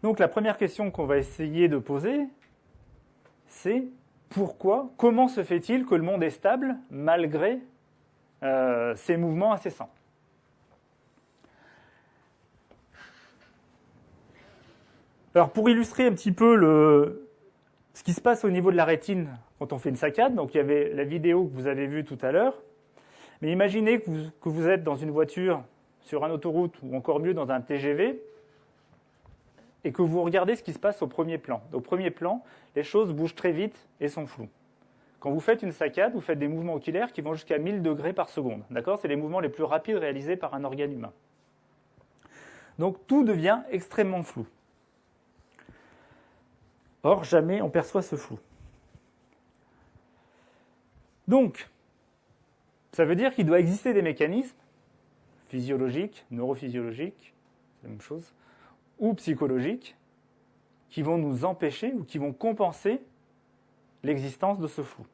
Donc la première question qu'on va essayer de poser, c'est pourquoi, comment se fait-il que le monde est stable malgré ces mouvements incessants? Alors pour illustrer un petit peu ce qui se passe au niveau de la rétine quand on fait une saccade, donc il y avait la vidéo que vous avez vue tout à l'heure, mais imaginez que vous êtes dans une voiture sur une autoroute ou encore mieux dans un TGV et que vous regardez ce qui se passe au premier plan. Au premier plan, les choses bougent très vite et sont floues. Quand vous faites une saccade, vous faites des mouvements oculaires qui vont jusqu'à 1000 degrés par seconde. D'accord ? C'est les mouvements les plus rapides réalisés par un organe humain. Donc tout devient extrêmement flou. Or, jamais on perçoit ce flou. Donc, ça veut dire qu'il doit exister des mécanismes physiologiques, neurophysiologiques, c'est la même chose, ou psychologiques, qui vont nous empêcher ou qui vont compenser l'existence de ce flou.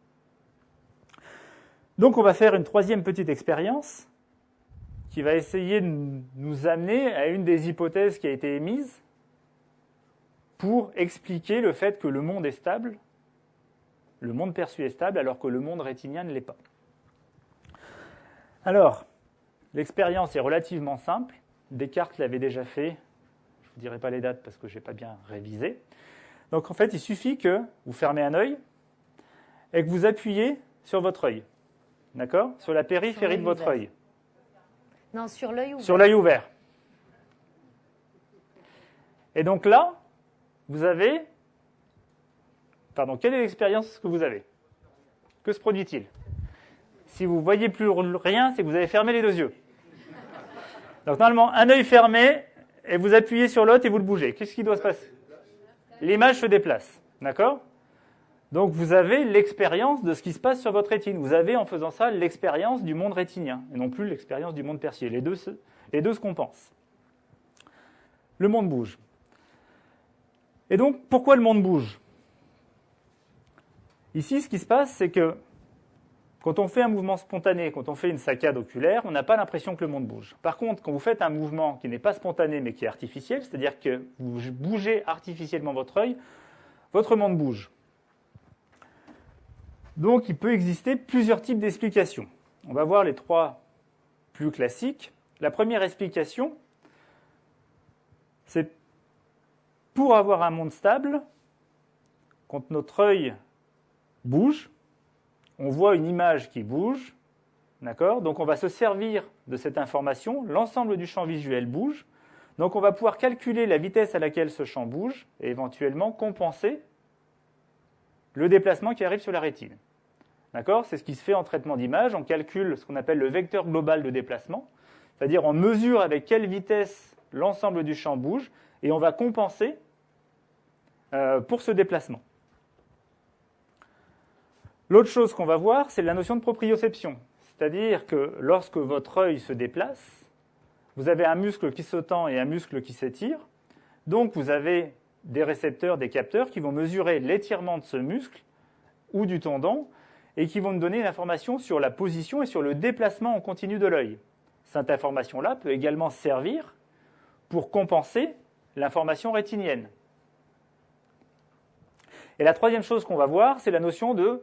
Donc on va faire une troisième petite expérience qui va essayer de nous amener à une des hypothèses qui a été émise pour expliquer le fait que le monde est stable, le monde perçu est stable, alors que le monde rétinien ne l'est pas. Alors, l'expérience est relativement simple. Descartes l'avait déjà fait. Je ne vous dirai pas les dates parce que je n'ai pas bien révisé. Donc en fait, il suffit que vous fermez un œil et que vous appuyez sur votre œil. D'accord ? Sur la périphérie de votre œil. Non, sur l'œil ouvert. Sur l'œil ouvert. Et donc là, vous avez... Pardon, quelle est l'expérience que vous avez? Que se produit-il? Si vous ne voyez plus rien, c'est que vous avez fermé les deux yeux. Donc normalement, un œil fermé, et vous appuyez sur l'autre et vous le bougez. Qu'est-ce qui doit se passer? L'image se déplace. D'accord? Donc vous avez l'expérience de ce qui se passe sur votre rétine. Vous avez, en faisant ça, l'expérience du monde rétinien, et non plus l'expérience du monde percier. Les deux se compensent. Le monde bouge. Et donc, pourquoi le monde bouge? Ici, ce qui se passe, c'est que quand on fait un mouvement spontané, quand on fait une saccade oculaire, on n'a pas l'impression que le monde bouge. Par contre, quand vous faites un mouvement qui n'est pas spontané, mais qui est artificiel, c'est-à-dire que vous bougez artificiellement votre œil, votre monde bouge. Donc, il peut exister plusieurs types d'explications. On va voir les trois plus classiques. La première explication, c'est pour avoir un monde stable, quand notre œil bouge, on voit une image qui bouge, d'accord ? Donc on va se servir de cette information, l'ensemble du champ visuel bouge, donc on va pouvoir calculer la vitesse à laquelle ce champ bouge et éventuellement compenser le déplacement qui arrive sur la rétine. D'accord ? C'est ce qui se fait en traitement d'image, on calcule ce qu'on appelle le vecteur global de déplacement, c'est-à-dire on mesure avec quelle vitesse l'ensemble du champ bouge et on va compenser pour ce déplacement. L'autre chose qu'on va voir, c'est la notion de proprioception. C'est-à-dire que lorsque votre œil se déplace, vous avez un muscle qui se tend et un muscle qui s'étire. Donc vous avez des récepteurs, des capteurs qui vont mesurer l'étirement de ce muscle ou du tendon et qui vont nous donner une information sur la position et sur le déplacement en continu de l'œil. Cette information-là peut également servir pour compenser l'information rétinienne. Et la troisième chose qu'on va voir, c'est la notion de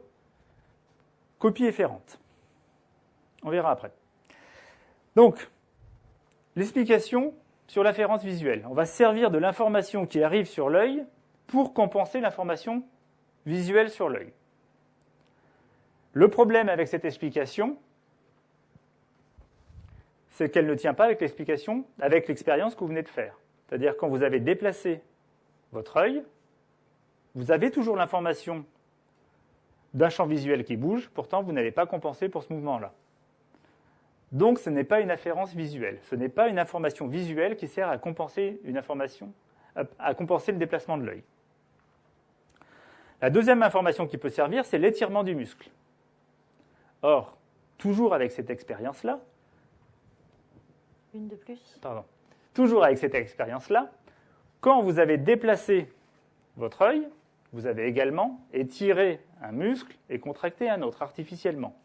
copie efférente. On verra après. Donc, l'explication sur l'afférence visuelle. On va se servir de l'information qui arrive sur l'œil pour compenser l'information visuelle sur l'œil. Le problème avec cette explication, c'est qu'elle ne tient pas avec l'explication, avec l'expérience que vous venez de faire. C'est-à-dire quand vous avez déplacé votre œil, vous avez toujours l'information d'un champ visuel qui bouge, pourtant vous n'avez pas compensé pour ce mouvement-là. Donc ce n'est pas une afférence visuelle, ce n'est pas une information visuelle qui sert à compenser une information, à compenser le déplacement de l'œil. La deuxième information qui peut servir, c'est l'étirement du muscle. Or, toujours avec cette expérience-là, une de plus. Toujours avec cette expérience-là, quand vous avez déplacé votre œil, vous avez également étiré un muscle et contracté un autre artificiellement.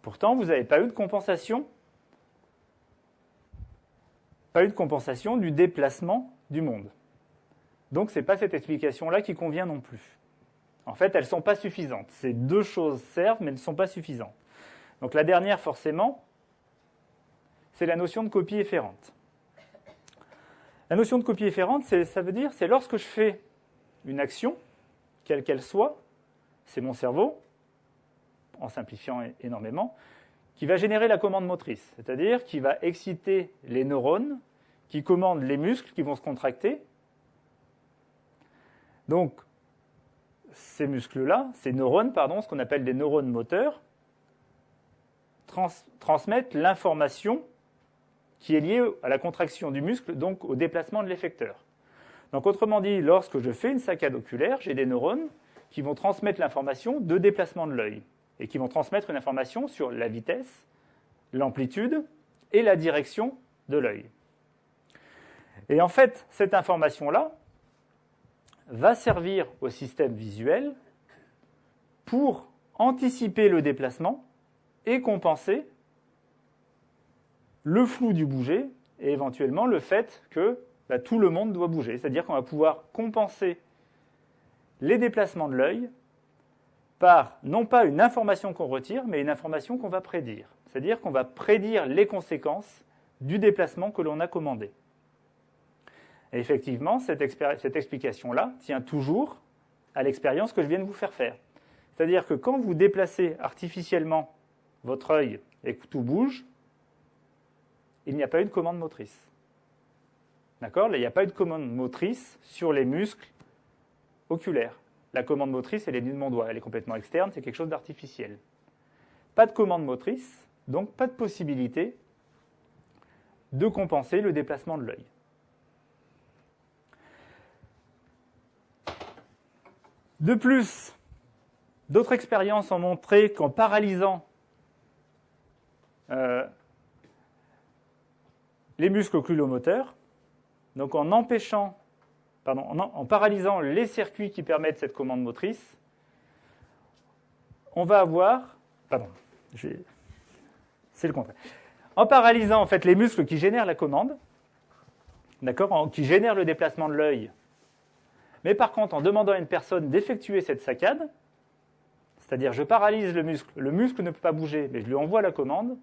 Pourtant, vous n'avez pas eu de compensation du déplacement du monde. Donc, ce n'est pas cette explication-là qui convient non plus. En fait, elles ne sont pas suffisantes. Ces deux choses servent, mais ne sont pas suffisantes. Donc, la dernière, forcément, c'est la notion de copie efférente. La notion de copie efférente, ça veut dire, c'est lorsque je fais une action, quelle qu'elle soit, c'est mon cerveau, en simplifiant énormément, qui va générer la commande motrice, c'est-à-dire qui va exciter les neurones, qui commandent les muscles qui vont se contracter. Donc, ces muscles-là, ces neurones, pardon, ce qu'on appelle des neurones moteurs, transmettent l'information qui est liée à la contraction du muscle, donc au déplacement de l'effecteur. Donc, autrement dit, lorsque je fais une saccade oculaire, j'ai des neurones qui vont transmettre l'information de déplacement de l'œil et qui vont transmettre une information sur la vitesse, l'amplitude et la direction de l'œil. Et en fait, cette information-là va servir au système visuel pour anticiper le déplacement et compenser le flou du bouger et éventuellement le fait que tout le monde doit bouger. C'est-à-dire qu'on va pouvoir compenser les déplacements de l'œil par non pas une information qu'on retire, mais une information qu'on va prédire. C'est-à-dire qu'on va prédire les conséquences du déplacement que l'on a commandé. Et effectivement, cette explication-là tient toujours à l'expérience que je viens de vous faire faire. C'est-à-dire que quand vous déplacez artificiellement votre œil et que tout bouge, il n'y a pas eu de commande motrice. D'accord ? Là, il n'y a pas eu de commande motrice sur les muscles oculaires. La commande motrice, elle est nue de mon doigt. Elle est complètement externe, c'est quelque chose d'artificiel. Pas de commande motrice, donc pas de possibilité de compenser le déplacement de l'œil. De plus, d'autres expériences ont montré qu'en paralysant les muscles oculomoteurs, donc en paralysant les circuits qui permettent cette commande motrice, on va avoir... c'est le contraire. En paralysant en fait, les muscles qui génèrent la commande, d'accord, qui génèrent le déplacement de l'œil, mais par contre, en demandant à une personne d'effectuer cette saccade, c'est-à-dire je paralyse le muscle ne peut pas bouger, mais je lui envoie la commande,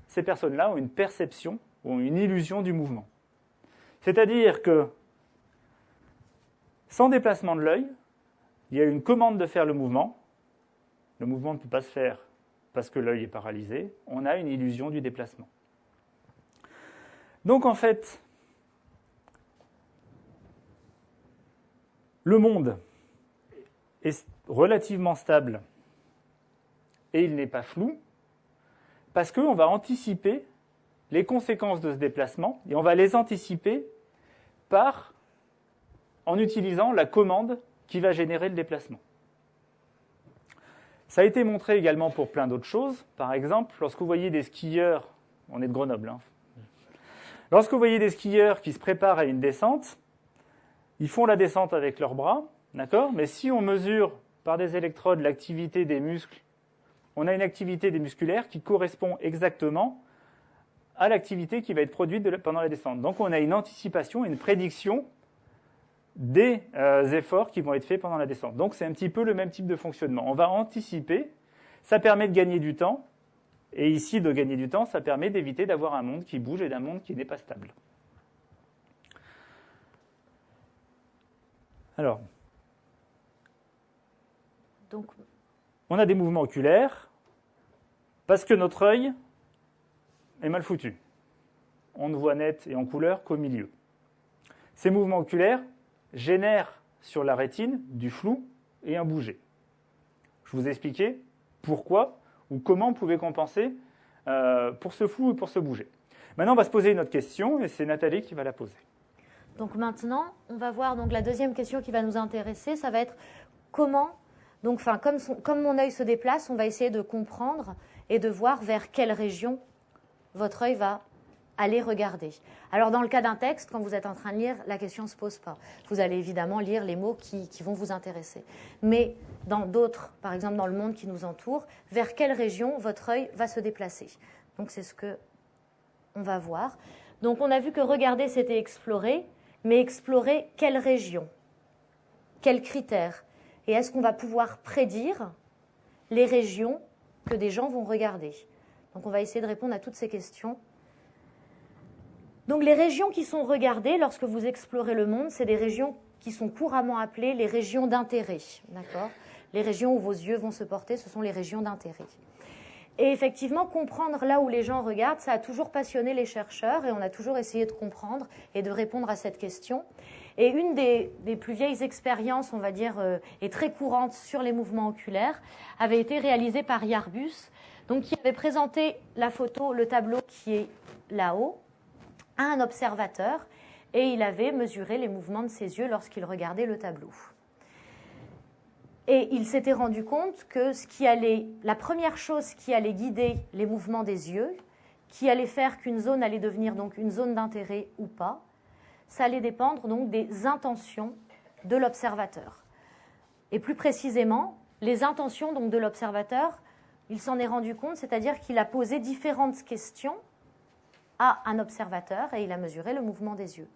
ces personnes-là ont une perception, ont une illusion du mouvement. C'est-à-dire que, sans déplacement de l'œil, il y a une commande de faire le mouvement ne peut pas se faire parce que l'œil est paralysé, on a une illusion du déplacement. Donc en fait, le monde est relativement stable et il n'est pas flou parce qu'on va anticiper les conséquences de ce déplacement et on va les anticiper en utilisant la commande qui va générer le déplacement. Ça a été montré également pour plein d'autres choses. Par exemple, lorsque vous voyez des skieurs, on est de Grenoble, hein. Lorsque vous voyez des skieurs qui se préparent à une descente, ils font la descente avec leurs bras, d'accord ? Mais si on mesure par des électrodes l'activité des muscles, on a une activité des musculaires qui correspond exactement à l'activité qui va être produite pendant la descente. Donc on a une anticipation, une prédiction des efforts qui vont être faits pendant la descente. Donc c'est un petit peu le même type de fonctionnement. On va anticiper, ça permet de gagner du temps, et ici de gagner du temps, ça permet d'éviter d'avoir un monde qui bouge et d'un monde qui n'est pas stable. Alors, donc, on a des mouvements oculaires parce que notre œil est mal foutu. On ne voit net et en couleur qu'au milieu. Ces mouvements oculaires génèrent sur la rétine du flou et un bouger. Je vous ai expliqué pourquoi ou comment on pouvait compenser pour ce flou et pour ce bouger. Maintenant, on va se poser une autre question et c'est Nathalie qui va la poser. Donc maintenant, on va voir donc la deuxième question qui va nous intéresser, ça va être comment, donc comme mon œil se déplace, on va essayer de comprendre et de voir vers quelle région votre œil va aller regarder. Alors dans le cas d'un texte, quand vous êtes en train de lire, la question ne se pose pas. Vous allez évidemment lire les mots qui vont vous intéresser. Mais dans d'autres, par exemple dans le monde qui nous entoure, vers quelle région votre œil va se déplacer. Donc c'est ce qu'on va voir. Donc on a vu que regarder, c'était explorer. mais explorer quelle région, quels critères, et est-ce qu'on va pouvoir prédire les régions que des gens vont regarder. Donc on va essayer de répondre à toutes ces questions. Donc les régions qui sont regardées lorsque vous explorez le monde, c'est des régions qui sont couramment appelées les régions d'intérêt. D'accord ? Les régions où vos yeux vont se porter, ce sont les régions d'intérêt. Et effectivement, comprendre là où les gens regardent, ça a toujours passionné les chercheurs et on a toujours essayé de comprendre et de répondre à cette question. Et une des plus vieilles expériences, on va dire, et très courantes sur les mouvements oculaires, avait été réalisée par Yarbus, donc qui avait présenté la photo, le tableau qui est là-haut, à un observateur, et il avait mesuré les mouvements de ses yeux lorsqu'il regardait le tableau. Et il s'était rendu compte que la première chose qui allait guider les mouvements des yeux, qui allait faire qu'une zone allait devenir donc une zone d'intérêt ou pas, ça allait dépendre donc des intentions de l'observateur. Et plus précisément, les intentions donc de l'observateur, il s'en est rendu compte, c'est-à-dire qu'il a posé différentes questions à un observateur et il a mesuré le mouvement des yeux.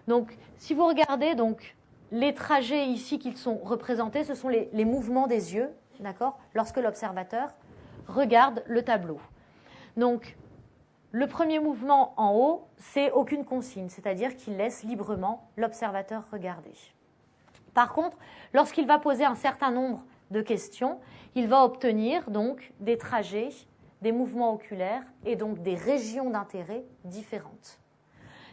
Donc, si vous regardez donc les trajets ici qui sont représentés, ce sont les mouvements des yeux, d'accord, lorsque l'observateur regarde le tableau. Donc, le premier mouvement en haut, c'est aucune consigne, c'est-à-dire qu'il laisse librement l'observateur regarder. Par contre, lorsqu'il va poser un certain nombre de questions, il va obtenir donc des trajets, des mouvements oculaires et donc des régions d'intérêt différentes.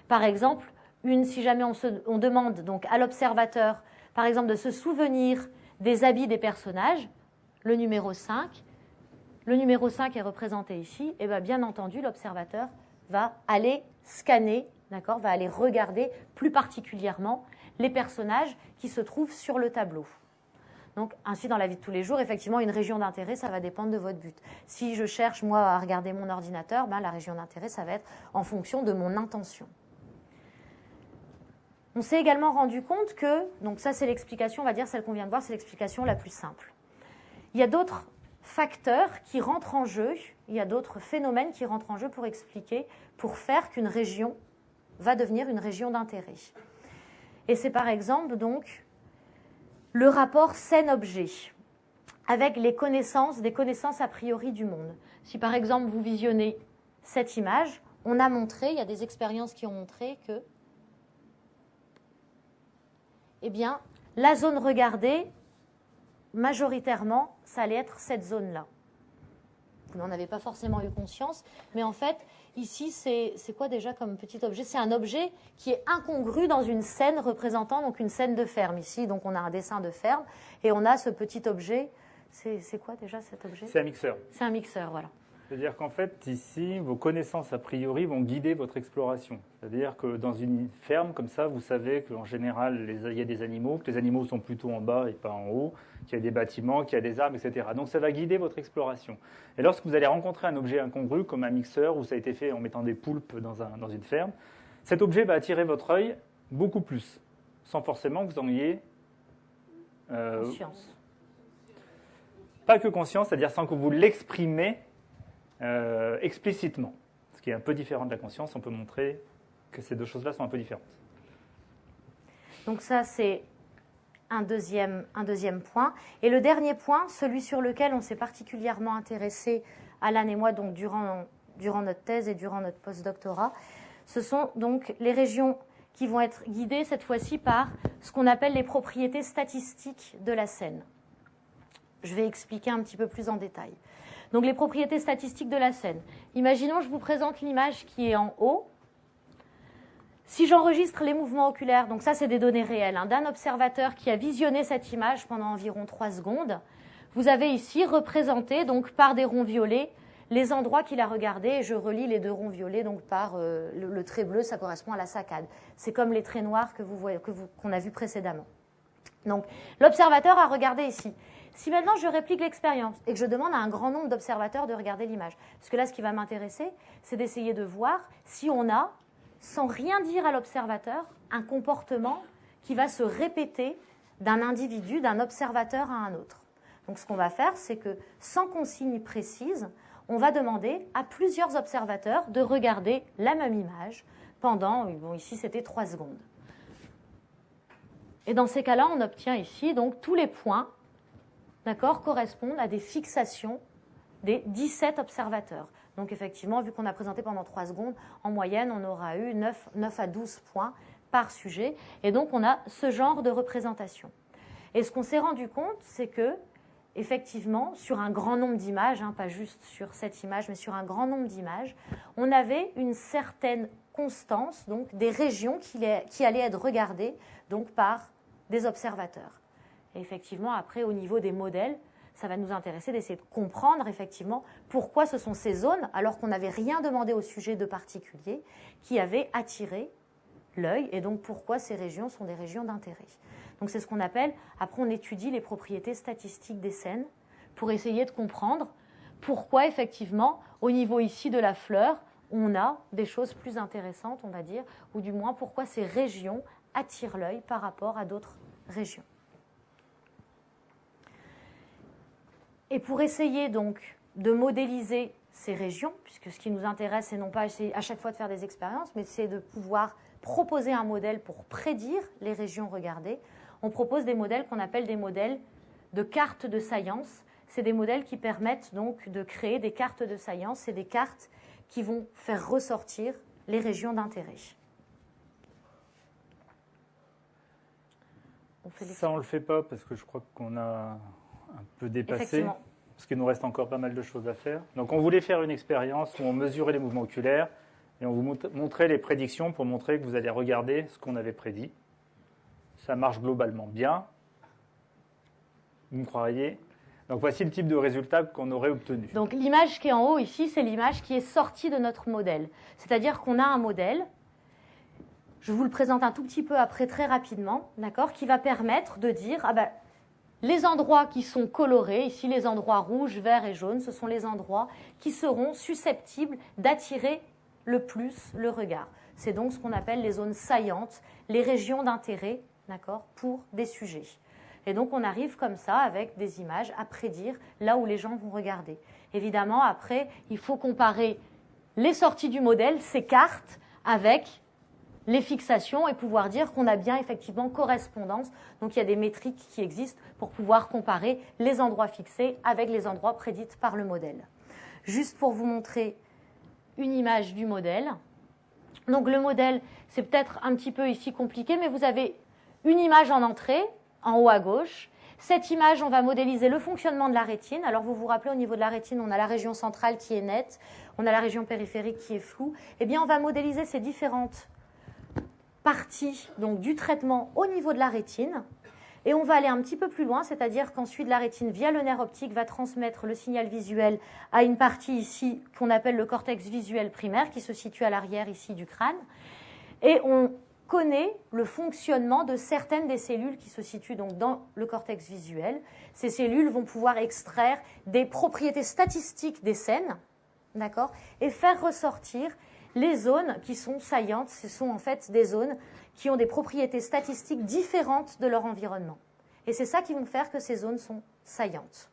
Par exemple, si jamais on demande donc à l'observateur, par exemple, de se souvenir des habits des personnages, le numéro 5 est représenté ici, et bien entendu, l'observateur va aller scanner, d'accord, va aller regarder plus particulièrement les personnages qui se trouvent sur le tableau. Donc, ainsi, dans la vie de tous les jours, effectivement, une région d'intérêt, ça va dépendre de votre but. Si je cherche, moi, à regarder mon ordinateur, la région d'intérêt, ça va être en fonction de mon intention. On s'est également rendu compte que, donc ça c'est l'explication, on va dire celle qu'on vient de voir, c'est l'explication la plus simple. Il y a d'autres facteurs qui rentrent en jeu, il y a d'autres phénomènes qui rentrent en jeu pour expliquer, pour faire qu'une région va devenir une région d'intérêt. Et c'est par exemple donc le rapport scène-objet avec des connaissances a priori du monde. Si par exemple vous visionnez cette image, on a montré, il y a des expériences qui ont montré que la zone regardée, majoritairement, ça allait être cette zone-là. Vous n'en avez pas forcément eu conscience, mais en fait, ici, c'est quoi déjà comme petit objet? C'est un objet qui est incongru dans une scène représentant donc une scène de ferme. Ici, donc, on a un dessin de ferme, et on a ce petit objet. C'est quoi déjà cet objet? C'est un mixeur. C'est un mixeur, voilà. C'est-à-dire qu'en fait, ici, vos connaissances a priori vont guider votre exploration. C'est-à-dire que dans une ferme comme ça, vous savez qu'en général, il y a des animaux, que les animaux sont plutôt en bas et pas en haut, qu'il y a des bâtiments, qu'il y a des arbres, etc. Donc ça va guider votre exploration. Et lorsque vous allez rencontrer un objet incongru, comme un mixeur, où ça a été fait en mettant des poulpes dans une ferme, cet objet va attirer votre œil beaucoup plus, sans forcément que vous en ayez... conscience. Pas que conscience, c'est-à-dire sans que vous l'exprimez explicitement. Ce qui est un peu différent de la conscience, on peut montrer que ces deux choses-là sont un peu différentes. Donc ça, c'est un deuxième point. Et le dernier point, celui sur lequel on s'est particulièrement intéressé, Alan et moi, donc durant notre thèse et durant notre post-doctorat, ce sont donc les régions qui vont être guidées cette fois-ci par ce qu'on appelle les propriétés statistiques de la scène. Je vais expliquer un petit peu plus en détail. Donc les propriétés statistiques de la scène. Imaginons, je vous présente l'image qui est en haut. Si j'enregistre les mouvements oculaires, donc ça c'est des données réelles, d'un observateur qui a visionné cette image pendant environ 3 secondes, vous avez ici représenté donc par des ronds violets les endroits qu'il a regardés, et je relie les 2 ronds violets donc par le trait bleu, ça correspond à la saccade. C'est comme les traits noirs qu'on a vus précédemment. Donc l'observateur a regardé ici. Si maintenant je réplique l'expérience et que je demande à un grand nombre d'observateurs de regarder l'image, parce que là ce qui va m'intéresser, c'est d'essayer de voir si on a, sans rien dire à l'observateur, un comportement qui va se répéter d'un individu, d'un observateur à un autre. Donc ce qu'on va faire, c'est que sans consigne précise, on va demander à plusieurs observateurs de regarder la même image pendant, bon ici c'était 3 secondes. Et dans ces cas-là, on obtient ici, donc, tous les points, d'accord, correspondent à des fixations des 17 observateurs. Donc, effectivement, vu qu'on a présenté pendant 3 secondes, en moyenne, on aura eu 9 à 12 points par sujet. Et donc, on a ce genre de représentation. Et ce qu'on s'est rendu compte, c'est que, effectivement, sur un grand nombre d'images, hein, pas juste sur cette image, mais sur un grand nombre d'images, on avait une certaine constance, donc des régions qui allaient être regardées donc, par des observateurs. Et effectivement, après, au niveau des modèles, ça va nous intéresser d'essayer de comprendre effectivement pourquoi ce sont ces zones, alors qu'on n'avait rien demandé au sujet de particulier, qui avaient attiré l'œil, et donc pourquoi ces régions sont des régions d'intérêt. Donc c'est ce qu'on appelle, après on étudie les propriétés statistiques des scènes pour essayer de comprendre pourquoi effectivement, au niveau ici de la fleur, on a des choses plus intéressantes, on va dire, ou du moins pourquoi ces régions attirent l'œil par rapport à d'autres régions. Et pour essayer donc de modéliser ces régions, puisque ce qui nous intéresse, c'est non pas essayer à chaque fois de faire des expériences, mais c'est de pouvoir proposer un modèle pour prédire les régions regardées, on propose des modèles qu'on appelle des modèles de cartes de science. C'est des modèles qui permettent donc de créer des cartes de science, c'est des cartes qui vont faire ressortir les régions d'intérêt. Ça, on ne le fait pas parce que je crois qu'on a un peu dépassé, parce qu'il nous reste encore pas mal de choses à faire. Donc on voulait faire une expérience où on mesurait les mouvements oculaires et on vous montrait les prédictions pour montrer que vous allez regarder ce qu'on avait prédit. Ça marche globalement bien. Vous me croiriez? Donc voici le type de résultat qu'on aurait obtenu. Donc l'image qui est en haut ici, c'est l'image qui est sortie de notre modèle. C'est-à-dire qu'on a un modèle, je vous le présente un tout petit peu après très rapidement, d'accord, qui va permettre de dire, ah ben, les endroits qui sont colorés, ici les endroits rouges, verts et jaunes, ce sont les endroits qui seront susceptibles d'attirer le plus le regard. C'est donc ce qu'on appelle les zones saillantes, les régions d'intérêt, d'accord, pour des sujets. Et donc on arrive comme ça avec des images à prédire là où les gens vont regarder. Évidemment, après, il faut comparer les sorties du modèle, ces cartes, avec les fixations et pouvoir dire qu'on a bien effectivement correspondance. Donc il y a des métriques qui existent pour pouvoir comparer les endroits fixés avec les endroits prédits par le modèle. Juste pour vous montrer une image du modèle. Donc le modèle, c'est peut-être un petit peu ici compliqué, mais vous avez une image en entrée, en haut à gauche. Cette image, on va modéliser le fonctionnement de la rétine. Alors vous vous rappelez, au niveau de la rétine, on a la région centrale qui est nette, on a la région périphérique qui est floue. Eh bien, on va modéliser ces différentes partie donc, du traitement au niveau de la rétine. Et on va aller un petit peu plus loin, c'est-à-dire qu'ensuite la rétine, via le nerf optique, va transmettre le signal visuel à une partie ici qu'on appelle le cortex visuel primaire, qui se situe à l'arrière ici du crâne. Et on connaît le fonctionnement de certaines des cellules qui se situent donc dans le cortex visuel. Ces cellules vont pouvoir extraire des propriétés statistiques des scènes, d'accord, et faire ressortir les zones qui sont saillantes. Ce sont en fait des zones qui ont des propriétés statistiques différentes de leur environnement. Et c'est ça qui va faire que ces zones sont saillantes.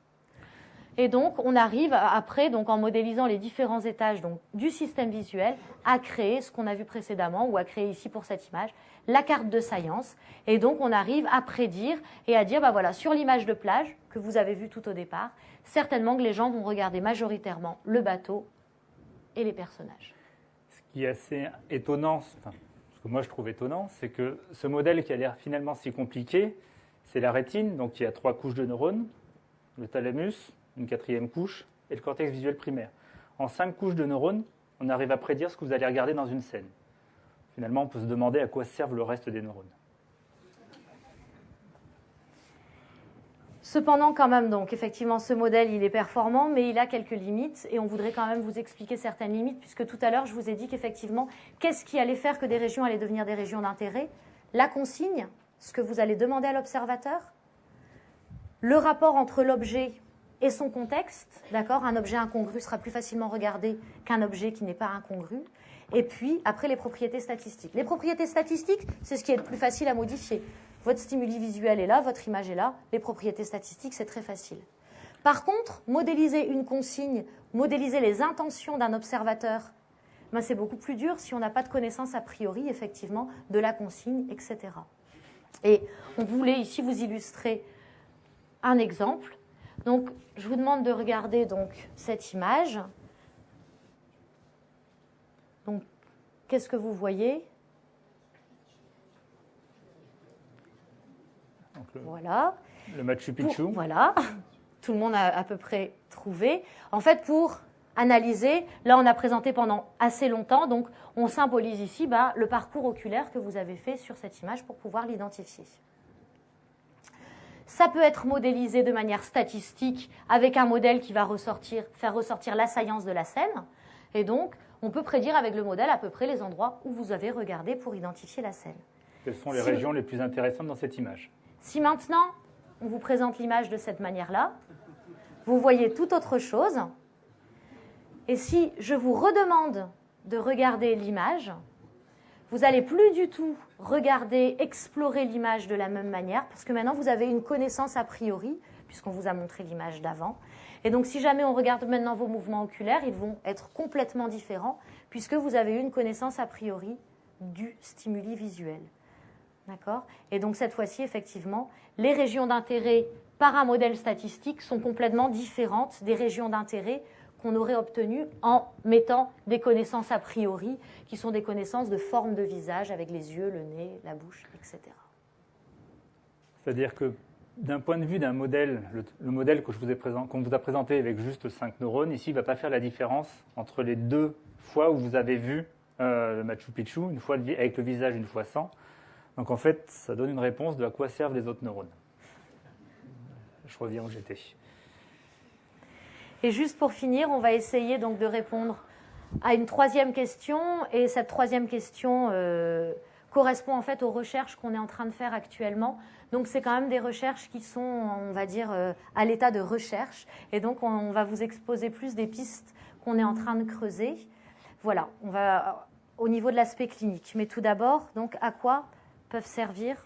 Et donc, on arrive après, donc, en modélisant les différents étages donc, du système visuel, à créer ce qu'on a vu précédemment, ou à créer ici pour cette image, la carte de saillance. Et donc, on arrive à prédire et à dire, bah voilà, sur l'image de plage que vous avez vue tout au départ, certainement que les gens vont regarder majoritairement le bateau et les personnages. Ce qui est assez étonnant, enfin, ce que moi je trouve étonnant, c'est que ce modèle qui a l'air finalement si compliqué, c'est la rétine, donc il y a 3 couches de neurones, le thalamus, une 4e couche, et le cortex visuel primaire. En 5 couches de neurones, on arrive à prédire ce que vous allez regarder dans une scène. Finalement, on peut se demander à quoi servent le reste des neurones. Cependant, quand même, donc, effectivement, ce modèle, il est performant, mais il a quelques limites, et on voudrait quand même vous expliquer certaines limites, puisque tout à l'heure, je vous ai dit qu'effectivement, qu'est-ce qui allait faire que des régions allaient devenir des régions d'intérêt? La consigne, ce que vous allez demander à l'observateur, le rapport entre l'objet et son contexte, d'accord? Un objet incongru sera plus facilement regardé qu'un objet qui n'est pas incongru. Et puis, après, les propriétés statistiques. Les propriétés statistiques, c'est ce qui est le plus facile à modifier. Votre stimuli visuel est là, votre image est là. Les propriétés statistiques, c'est très facile. Par contre, modéliser une consigne, modéliser les intentions d'un observateur, ben c'est beaucoup plus dur si on n'a pas de connaissance a priori, effectivement, de la consigne, etc. Et on voulait ici vous illustrer un exemple. Donc, je vous demande de regarder donc, cette image. Donc, qu'est-ce que vous voyez? Donc voilà. Le Machu Picchu. Voilà. Tout le monde a à peu près trouvé. En fait, pour analyser, là, on a présenté pendant assez longtemps. Donc, on symbolise ici le parcours oculaire que vous avez fait sur cette image pour pouvoir l'identifier. Ça peut être modélisé de manière statistique avec un modèle qui va faire ressortir l'assaillance de la scène. Et donc, on peut prédire avec le modèle à peu près les endroits où vous avez regardé pour identifier la scène. Quelles sont les régions les plus intéressantes dans cette image? Si maintenant, on vous présente l'image de cette manière-là, vous voyez tout autre chose. Et si je vous redemande de regarder l'image, vous n'allez plus du tout regarder, explorer l'image de la même manière, parce que maintenant, vous avez une connaissance a priori, puisqu'on vous a montré l'image d'avant. Et donc, si jamais on regarde maintenant vos mouvements oculaires, ils vont être complètement différents, puisque vous avez eu une connaissance a priori du stimuli visuel. D'accord? Et donc, cette fois-ci, effectivement, les régions d'intérêt par un modèle statistique sont complètement différentes des régions d'intérêt qu'on aurait obtenues en mettant des connaissances a priori, qui sont des connaissances de forme de visage avec les yeux, le nez, la bouche, etc. C'est-à-dire que d'un point de vue d'un modèle, le modèle qu'on vous a présenté avec juste 5 neurones, ici, ne va pas faire la différence entre les 2 fois où vous avez vu le Machu Picchu, une fois avec le visage, une fois sans. Donc en fait, ça donne une réponse de à quoi servent les autres neurones. Je reviens où j'étais. Et juste pour finir, on va essayer donc de répondre à une 3e question. Et cette 3e question correspond en fait aux recherches qu'on est en train de faire actuellement. Donc c'est quand même des recherches qui sont, on va dire, à l'état de recherche. Et donc on va vous exposer plus des pistes qu'on est en train de creuser. Voilà, on va au niveau de l'aspect clinique. Mais tout d'abord, donc à quoi peuvent servir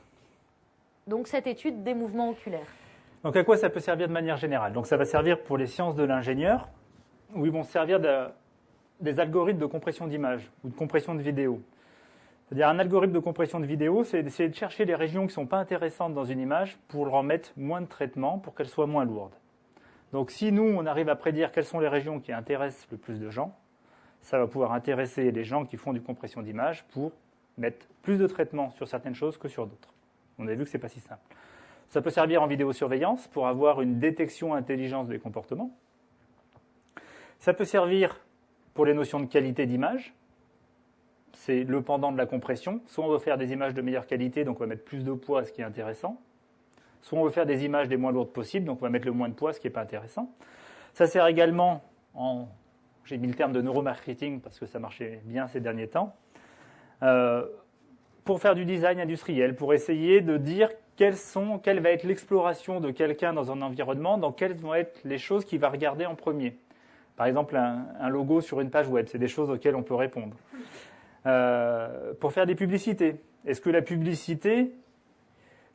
donc cette étude des mouvements oculaires? Donc à quoi ça peut servir de manière générale? Donc ça va servir pour les sciences de l'ingénieur, où ils vont servir des algorithmes de compression d'image ou de compression de vidéo. C'est-à-dire un algorithme de compression de vidéo, c'est d'essayer de chercher les régions qui ne sont pas intéressantes dans une image pour leur mettre moins de traitement, pour qu'elles soient moins lourdes. Donc si nous, on arrive à prédire quelles sont les régions qui intéressent le plus de gens, ça va pouvoir intéresser les gens qui font du compression d'image pour mettre plus de traitement sur certaines choses que sur d'autres. On a vu que ce n'est pas si simple. Ça peut servir en vidéosurveillance pour avoir une détection intelligente des comportements. Ça peut servir pour les notions de qualité d'image. C'est le pendant de la compression. Soit on veut faire des images de meilleure qualité, donc on va mettre plus de poids, ce qui est intéressant. Soit on veut faire des images les moins lourdes possibles, donc on va mettre le moins de poids, ce qui n'est pas intéressant. Ça sert également j'ai mis le terme de neuromarketing parce que ça marchait bien ces derniers temps, pour faire du design industriel, pour essayer de dire quelle va être l'exploration de quelqu'un dans un environnement, dans quelles vont être les choses qu'il va regarder en premier. Par exemple, un logo sur une page web, c'est des choses auxquelles on peut répondre. Pour faire des publicités, est-ce que la publicité,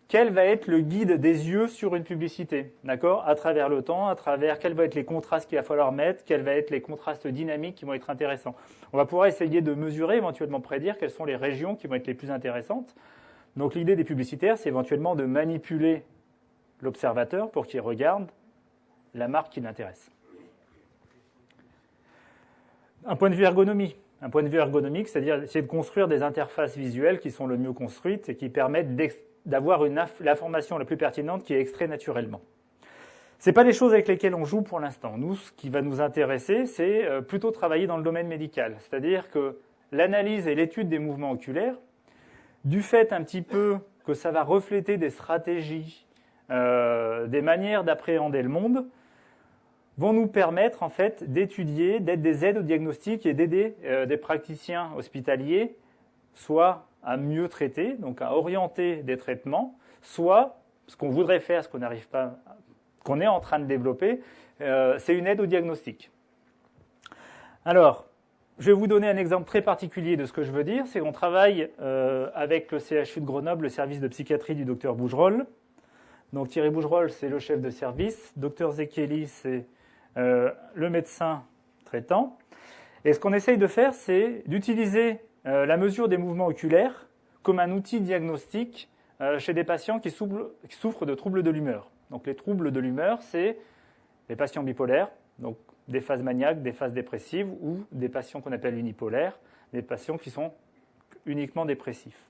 quel va être le guide des yeux sur une publicité, d'accord, à travers le temps, à travers quels vont être les contrastes qu'il va falloir mettre, quels vont être les contrastes dynamiques qui vont être intéressants. On va pouvoir essayer de mesurer, éventuellement prédire quelles sont les régions qui vont être les plus intéressantes. Donc l'idée des publicitaires, c'est éventuellement de manipuler l'observateur pour qu'il regarde la marque qui l'intéresse. Un point de vue ergonomie. Un point de vue ergonomique, c'est-à-dire essayer de construire des interfaces visuelles qui sont le mieux construites et qui permettent d'avoir l'information la plus pertinente qui est extraite naturellement. Ce n'est pas des choses avec lesquelles on joue pour l'instant. Nous, ce qui va nous intéresser, c'est plutôt travailler dans le domaine médical. C'est-à-dire que l'analyse et l'étude des mouvements oculaires, du fait un petit peu que ça va refléter des stratégies, des manières d'appréhender le monde, vont nous permettre en fait d'étudier, d'être des aides au diagnostic et d'aider des praticiens hospitaliers soit à mieux traiter, donc à orienter des traitements, soit ce qu'on voudrait faire, ce qu'on n'arrive pas, qu'on est en train de développer, c'est une aide au diagnostic. Alors, je vais vous donner un exemple très particulier de ce que je veux dire, c'est qu'on travaille avec le CHU de Grenoble, le service de psychiatrie du docteur Bougerolles. Donc Thierry Bougerolles, c'est le chef de service, docteur Zekeli, c'est le médecin traitant. Et ce qu'on essaye de faire, c'est d'utiliser la mesure des mouvements oculaires comme un outil diagnostique chez des patients qui souffrent de troubles de l'humeur. Donc les troubles de l'humeur, c'est les patients bipolaires, donc des phases maniaques, des phases dépressives, ou des patients qu'on appelle unipolaires, des patients qui sont uniquement dépressifs.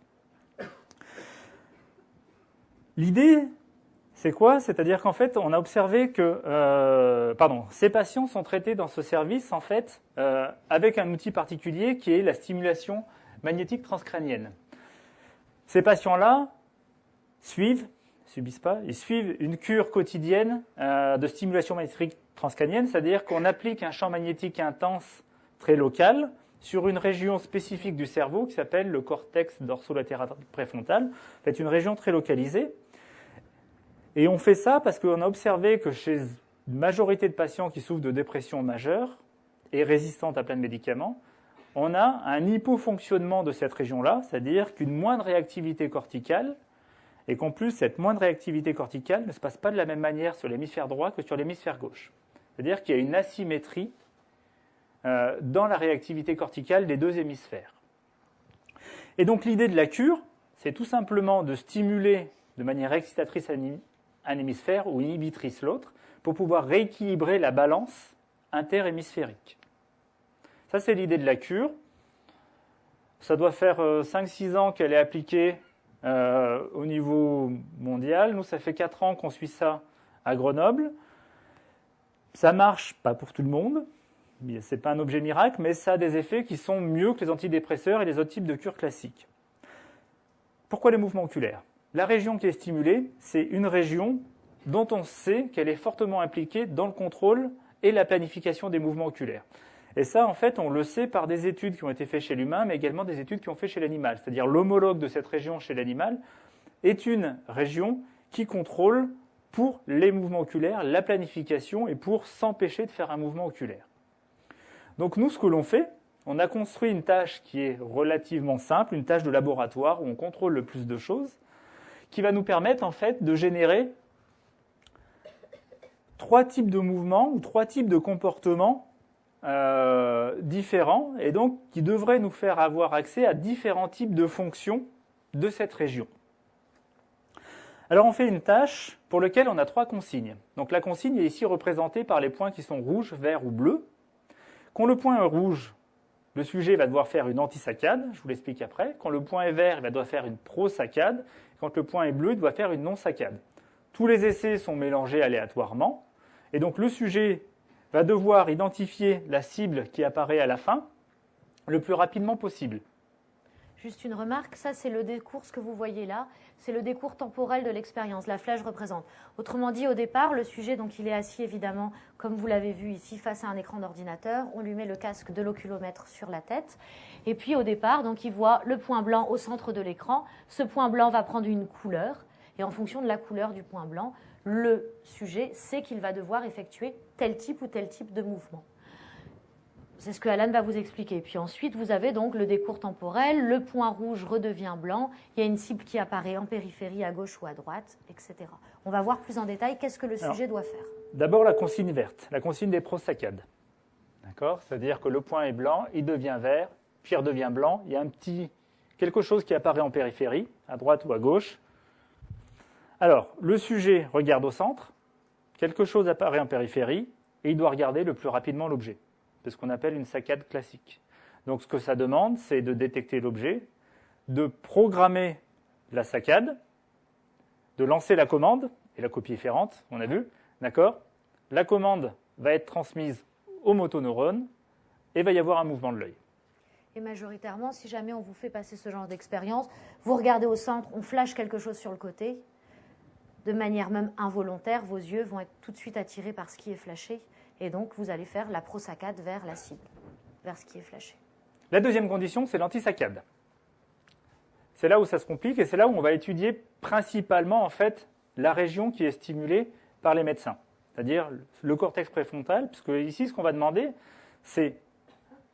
L'idée, c'est quoi? C'est-à-dire qu'en fait, on a observé que ces patients sont traités dans ce service en fait avec un outil particulier qui est la stimulation magnétique transcrânienne. Ces patients-là subissent pas, ils suivent une cure quotidienne de stimulation magnétique transcrânienne, c'est-à-dire qu'on applique un champ magnétique intense très local sur une région spécifique du cerveau qui s'appelle le cortex dorsolatéral préfrontal, en fait une région très localisée. Et on fait ça parce qu'on a observé que chez une majorité de patients qui souffrent de dépression majeure et résistantes à plein de médicaments, on a un hypofonctionnement de cette région-là, c'est-à-dire qu'une moindre réactivité corticale, et qu'en plus, cette moindre réactivité corticale ne se passe pas de la même manière sur l'hémisphère droit que sur l'hémisphère gauche. C'est-à-dire qu'il y a une asymétrie dans la réactivité corticale des deux hémisphères. Et donc l'idée de la cure, c'est tout simplement de stimuler de manière excitatrice un hémisphère ou inhibitrice l'autre pour pouvoir rééquilibrer la balance interhémisphérique. Ça, c'est l'idée de la cure. Ça doit faire 5-6 ans qu'elle est appliquée au niveau mondial. Nous, ça fait 4 ans qu'on suit ça à Grenoble. Ça marche pas pour tout le monde. Ce n'est pas un objet miracle, mais ça a des effets qui sont mieux que les antidépresseurs et les autres types de cures classiques. Pourquoi les mouvements oculaires? La région qui est stimulée, c'est une région dont on sait qu'elle est fortement impliquée dans le contrôle et la planification des mouvements oculaires. Et ça, en fait, on le sait par des études qui ont été faites chez l'humain, mais également des études qui ont fait chez l'animal. C'est-à-dire l'homologue de cette région chez l'animal est une région qui contrôle pour les mouvements oculaires, la planification et pour s'empêcher de faire un mouvement oculaire. Donc nous, ce que l'on fait, on a construit une tâche qui est relativement simple, une tâche de laboratoire où on contrôle le plus de choses, qui va nous permettre en fait de générer 3 types de mouvements ou 3 types de comportements différents et donc qui devraient nous faire avoir accès à différents types de fonctions de cette région. Alors on fait une tâche pour laquelle on a 3 consignes. Donc la consigne est ici représentée par les points qui sont rouges, verts ou bleus. Quand le point est rouge, le sujet va devoir faire une antisaccade, je vous l'explique après. Quand le point est vert, il va devoir faire une prosaccade. Quand le point est bleu, il doit faire une non-saccade. Tous les essais sont mélangés aléatoirement. Et donc le sujet va devoir identifier la cible qui apparaît à la fin le plus rapidement possible. Juste une remarque, ça c'est le décours, ce que vous voyez là, c'est le décours temporel de l'expérience, la flèche représente. Autrement dit, au départ, le sujet, donc il est assis évidemment, comme vous l'avez vu ici, face à un écran d'ordinateur, on lui met le casque de l'oculomètre sur la tête, et puis au départ, donc il voit le point blanc au centre de l'écran, ce point blanc va prendre une couleur, et en fonction de la couleur du point blanc, le sujet sait qu'il va devoir effectuer tel type ou tel type de mouvement. C'est ce que Alan va vous expliquer. Puis ensuite, vous avez donc le décours temporel, le point rouge redevient blanc, il y a une cible qui apparaît en périphérie à gauche ou à droite, etc. On va voir plus en détail qu'est-ce que le sujet doit faire. D'abord la consigne verte, la consigne des prosaccades. D'accord? C'est-à-dire que le point est blanc, il devient vert, puis il redevient blanc, il y a quelque chose qui apparaît en périphérie, à droite ou à gauche. Alors, le sujet regarde au centre, quelque chose apparaît en périphérie, et il doit regarder le plus rapidement l'objet. C'est ce qu'on appelle une saccade classique. Donc ce que ça demande, c'est de détecter l'objet, de programmer la saccade, de lancer la commande, et la copie efférente, on a vu, d'accord? La commande va être transmise au motoneurone, et il va y avoir un mouvement de l'œil. Et majoritairement, si jamais on vous fait passer ce genre d'expérience, vous regardez au centre, on flash quelque chose sur le côté, de manière même involontaire, vos yeux vont être tout de suite attirés par ce qui est flashé, et donc vous allez faire la prosaccade vers la cible, vers ce qui est flashé. La deuxième condition, c'est l'antisaccade. C'est là où ça se complique, et c'est là où on va étudier principalement en fait la région qui est stimulée par les médecins, c'est-à-dire le cortex préfrontal, puisque ici, ce qu'on va demander, c'est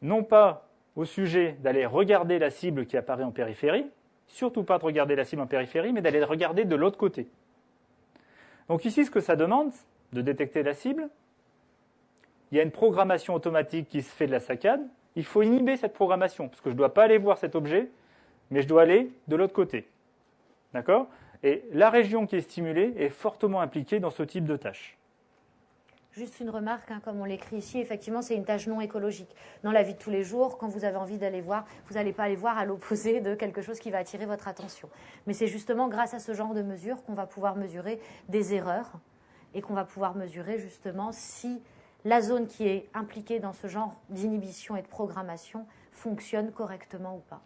non pas au sujet d'aller regarder la cible qui apparaît en périphérie, surtout pas de regarder la cible en périphérie, mais d'aller regarder de l'autre côté. Donc ici, ce que ça demande, de détecter la cible, il y a une programmation automatique qui se fait de la saccade. Il faut inhiber cette programmation, parce que je ne dois pas aller voir cet objet, mais je dois aller de l'autre côté. D'accord? Et la région qui est stimulée est fortement impliquée dans ce type de tâche. Juste une remarque, hein, comme on l'écrit ici, effectivement, c'est une tâche non écologique. Dans la vie de tous les jours, quand vous avez envie d'aller voir, vous n'allez pas aller voir à l'opposé de quelque chose qui va attirer votre attention. Mais c'est justement grâce à ce genre de mesures qu'on va pouvoir mesurer des erreurs et qu'on va pouvoir mesurer justement si la zone qui est impliquée dans ce genre d'inhibition et de programmation fonctionne correctement ou pas.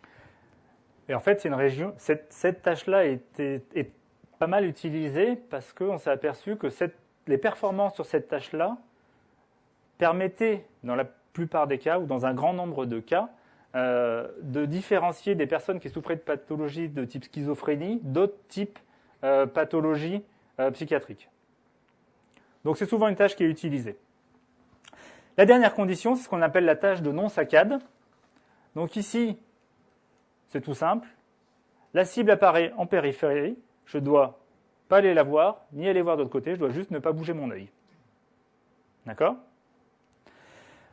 Et en fait, c'est une région. Cette tâche-là est pas mal utilisée parce qu'on s'est aperçu que les performances sur cette tâche-là permettaient, dans la plupart des cas ou dans un grand nombre de cas, de différencier des personnes qui souffraient de pathologies de type schizophrénie d'autres types pathologies psychiatriques. Donc c'est souvent une tâche qui est utilisée. La dernière condition, c'est ce qu'on appelle la tâche de non-saccade. Donc ici, c'est tout simple. La cible apparaît en périphérie. Je ne dois pas aller la voir, ni aller voir de l'autre côté. Je dois juste ne pas bouger mon œil. D'accord?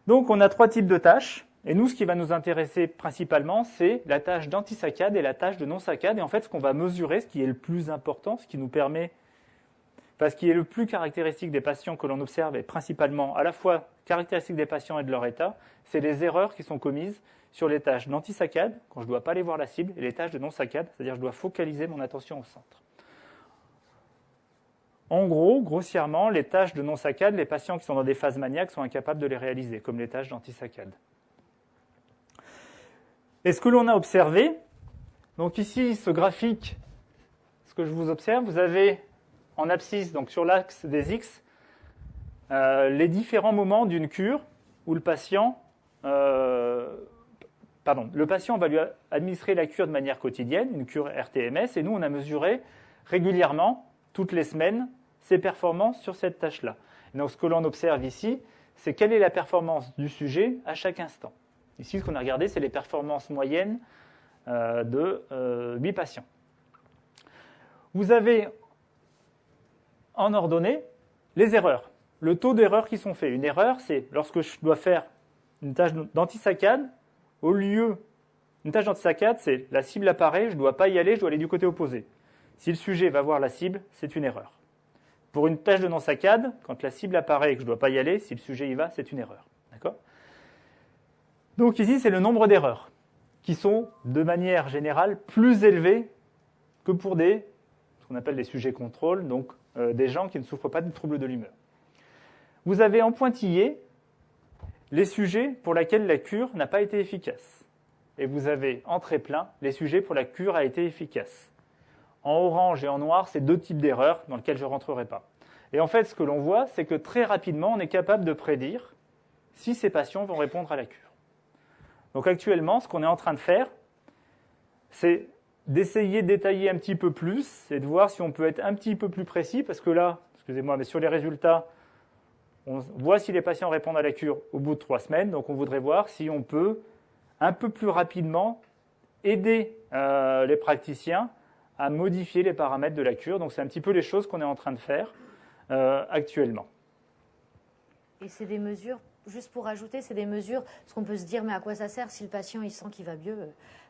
Donc on a trois types de tâches. Et nous, ce qui va nous intéresser principalement, c'est la tâche d'antisaccade et la tâche de non-saccade. Et en fait, ce qu'on va mesurer, ce qui est le plus important, ce qui nous permet... ce qui est le plus caractéristique des patients que l'on observe, et principalement à la fois caractéristique des patients et de leur état, c'est les erreurs qui sont commises sur les tâches d'antisaccade, quand je ne dois pas aller voir la cible, et les tâches de non-saccade, c'est-à-dire que je dois focaliser mon attention au centre. En gros, grossièrement, les tâches de non-saccade, les patients qui sont dans des phases maniaques sont incapables de les réaliser, comme les tâches d'antisaccade. Et ce que l'on a observé, donc ici, ce graphique, ce que je vous observe, vous avez en abscisse, donc sur l'axe des X, les différents moments d'une cure où le patient va lui administrer la cure de manière quotidienne, une cure RTMS, et nous, on a mesuré régulièrement, toutes les semaines, ses performances sur cette tâche-là. Et donc, ce que l'on observe ici, c'est quelle est la performance du sujet à chaque instant. Ici, ce qu'on a regardé, c'est les performances moyennes de 8 patients. Vous avez en ordonnée les erreurs, le taux d'erreurs qui sont faits. Une erreur, c'est lorsque je dois faire une tâche d'antisaccade, au lieu, une tâche d'antisaccade, c'est la cible apparaît, je ne dois pas y aller, je dois aller du côté opposé. Si le sujet va voir la cible, c'est une erreur. Pour une tâche de non-saccade, quand la cible apparaît et que je ne dois pas y aller, si le sujet y va, c'est une erreur. D'accord ? Donc ici, c'est le nombre d'erreurs qui sont, de manière générale, plus élevés que pour ce qu'on appelle des sujets contrôle, donc des gens qui ne souffrent pas de troubles de l'humeur. Vous avez en pointillé les sujets pour lesquels la cure n'a pas été efficace. Et vous avez en trait plein les sujets pour la cure a été efficace. En orange et en noir, c'est deux types d'erreurs dans lesquelles je ne rentrerai pas. Et en fait, ce que l'on voit, c'est que très rapidement, on est capable de prédire si ces patients vont répondre à la cure. Donc actuellement, ce qu'on est en train de faire, c'est d'essayer de détailler un petit peu plus et de voir si on peut être un petit peu plus précis, parce que là, excusez-moi, mais sur les résultats, on voit si les patients répondent à la cure au bout de 3 semaines. Donc on voudrait voir si on peut un peu plus rapidement aider les praticiens à modifier les paramètres de la cure. Donc c'est un petit peu les choses qu'on est en train de faire actuellement. Et c'est des mesures, juste pour ajouter, c'est des mesures, parce qu'on peut se dire, mais à quoi ça sert si le patient il sent qu'il va mieux,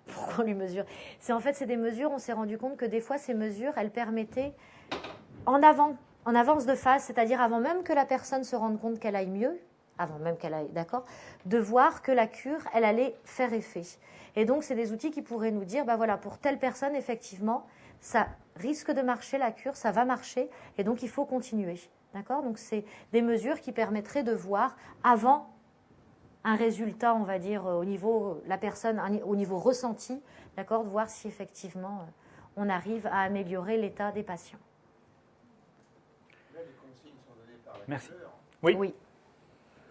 pourquoi on lui mesure? C'est des mesures, on s'est rendu compte que des fois ces mesures, elles permettaient en avance de phase, c'est-à-dire avant même que la personne se rende compte qu'elle aille mieux, avant même qu'elle aille, d'accord, de voir que la cure, elle allait faire effet. Et donc, c'est des outils qui pourraient nous dire, ben voilà, pour telle personne, effectivement, ça risque de marcher, la cure, ça va marcher, et donc il faut continuer, d'accord? Donc, c'est des mesures qui permettraient de voir avant un résultat, on va dire, au niveau, la personne, au niveau ressenti, d'accord, de voir si effectivement, on arrive à améliorer l'état des patients. Merci. Couleur. Oui. Oui.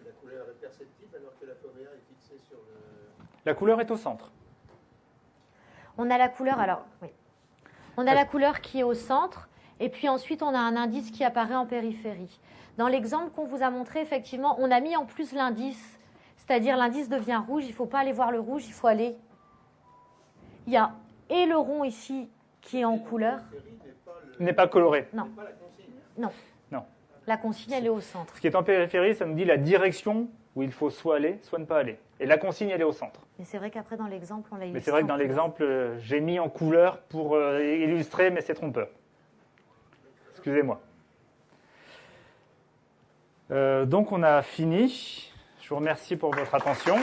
La couleur est perceptible alors que la fovéa est fixée sur le... La couleur est au centre. On a la couleur, alors, oui. On a la couleur qui est au centre, et puis ensuite, on a un indice qui apparaît en périphérie. Dans l'exemple qu'on vous a montré, effectivement, on a mis en plus l'indice, c'est-à-dire l'indice devient rouge, il ne faut pas aller voir le rouge, il faut aller... Il y a et le rond ici qui est en couleur. N'est pas coloré. Non. Pas la consigne. Non. Non. La consigne, elle est au centre. Ce qui est en périphérie, ça nous dit la direction où il faut soit aller, soit ne pas aller. Et la consigne, elle est au centre. Mais c'est vrai qu'après, dans l'exemple, on l'a illustré. Mais c'est vrai que dans l'exemple, j'ai mis en couleur pour illustrer, mais c'est trompeur. Excusez-moi. Donc, on a fini. Je vous remercie pour votre attention.